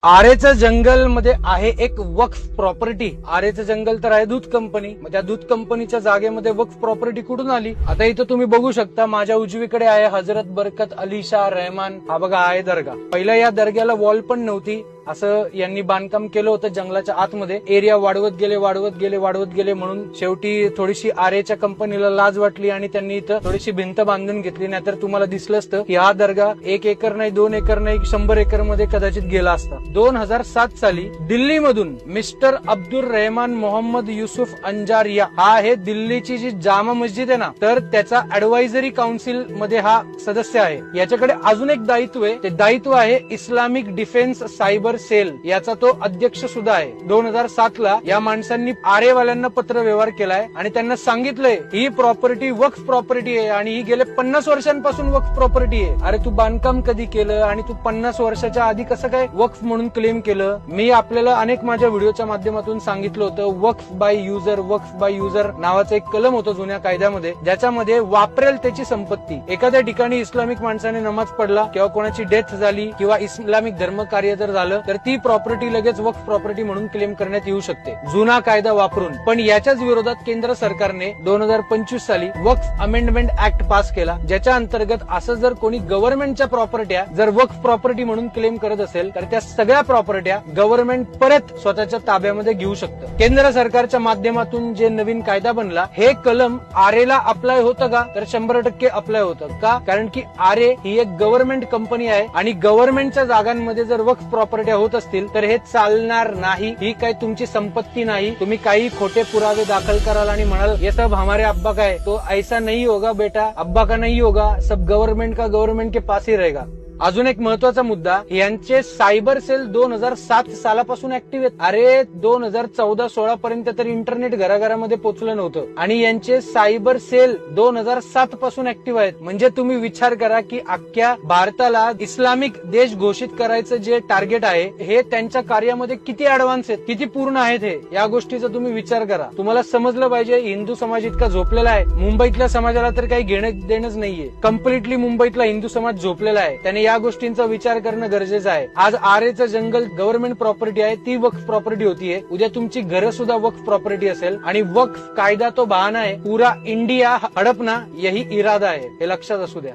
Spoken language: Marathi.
आरेचं जंगल मध्ये आहे एक वक्फ प्रॉपर्टी. आरेचं जंगल तर आहे दूध कंपनी, मग त्या दूध कंपनीच्या जागेमध्ये वक्फ प्रॉपर्टी कुठून आली? आता इथं तुम्ही बघू शकता, माझ्या उजवीकडे आहे हजरत बरकत अली शाह रहमान. हा बघा आहे दर्गा. पहिला या दर्ग्याला वॉल पण नव्हती, असं यांनी बांधकाम केलं होतं जंगलाच्या आतमध्ये. एरिया वाढवत गेले म्हणून शेवटी थोडीशी आरेच्या कंपनीला लाज वाटली आणि त्यांनी इथं थोडीशी भिंत बांधून घेतली. नाहीतर तुम्हाला दिसलं असतं की हा दर्गा 1 एकर नाही, 2 एकर नाही, 100 एकर मध्ये कदाचित गेला असता. 2007 साली दिल्लीमधून मिस्टर अब्दुल रहमान मोहम्मद युसुफ अंजारिया हा आहे दिल्लीची जी जामा मस्जिद आहे ना, तर त्याचा ऍडवायझरी काउन्सिल मध्ये हा सदस्य आहे. याच्याकडे अजून एक दायित्व आहे, ते दायित्व आहे इस्लामिक डिफेन्स सायबर सेल, याचा तो अध्यक्ष सुद्धा आहे. 2007 ला या माणसांनी आरेवाल्यांना पत्र व्यवहार केलाय आणि त्यांना सांगितलंय ही प्रॉपर्टी वक्फ प्रॉपर्टी आहे आणि ही गेले 50 वर्षांपासून वक्फ प्रॉपर्टी आहे. अरे तू बांधकाम कधी केलं आणि तू 50 वर्षाच्या आधी कसं काय वक्फ म्हणून क्लेम केलं? मी आपल्याला अनेक माझ्या व्हिडिओच्या माध्यमातून सांगितलं होतं, वक्फ बाय युजर नावाचं एक कलम होतं जुन्या कायद्यामध्ये, ज्याच्यामध्ये वापरेल त्याची संपत्ती. एखाद्या ठिकाणी इस्लामिक माणसाने नमाज पडला किंवा कोणाची डेथ झाली किंवा इस्लामिक धर्म कार्य जर झालं तर ती प्रॉपर्टी लगेच वक्फ प्रॉपर्टी म्हणून क्लेम करण्यात येऊ शकते, जुना कायदा वापरून. पण याच्याच विरोधात केंद्र सरकारने 2025 साली वक्फ अमेंडमेंट ऍक्ट पास केला, ज्याच्या अंतर्गत असं जर कोणी गव्हर्नमेंटच्या प्रॉपर्ट्या जर वक्फ प्रॉपर्टी म्हणून क्लेम करत असेल तर त्या सगळ्या प्रॉपर्ट्या गव्हर्नमेंट परत स्वतःच्या ताब्यामध्ये घेऊ शकतं. केंद्र सरकारच्या माध्यमातून जे नवीन कायदा बनला, हे कलम आरेला अप्लाय होतं का? तर 100% अप्लाय होतं. का? कारण की आरे ही एक गव्हर्नमेंट कंपनी आहे आणि गव्हर्नमेंटच्या जागांमध्ये जर वक्फ प्रॉपर्ट्या होत असतील तर हे चालणार नाही. ही काही तुमची संपत्ती नाही. तुम्ही काही खोटे पुरावे दाखल कराल आणि म्हणाल ये सब हमारे अब्बा का है, तो ऐसा नहीं होगा बेटा, अब्बा का नहीं होगा, सब गवर्नमेंट के पास ही रहेगा. अजून एक महत्वाचा मुद्दा, यांचे सायबर सेल 2007 सालापासून ऍक्टिव्ह आहेत. अरे 2014-16 पर्यंत तरी इंटरनेट घराघरामध्ये पोहोचलं नव्हतं आणि यांचे सायबर सेल 2007 पासून ऍक्टिव्ह आहेत. म्हणजे तुम्ही विचार करा की अख्ख्या भारताला इस्लामिक देश घोषित करायचं जे टार्गेट आहे, हे त्यांच्या कार्यामध्ये किती ऍडव्हान्स आहेत, किती पूर्ण आहेत हे, या गोष्टीचा तुम्ही विचार करा. तुम्हाला समजलं पाहिजे हिंदू समाज इतका झोपलेला आहे. मुंबईतल्या समाजाला तर काही घेणं देणंच नाहीये. कम्प्लिटली मुंबईतला हिंदू समाज झोपलेला आहे. त्याने या गोष्टींचा विचार करणं गरजेचं आहे. आज आरेचं जंगल गव्हर्नमेंट प्रॉपर्टी आहे, ती वक्फ प्रॉपर्टी होतीये. उद्या तुमची घरं सुद्धा वक्फ प्रॉपर्टी असेल आणि वक्फ कायदा तो बहाना आहे. पुरा इंडिया हडपना यही इरादा आहे, हे लक्षात असू द्या.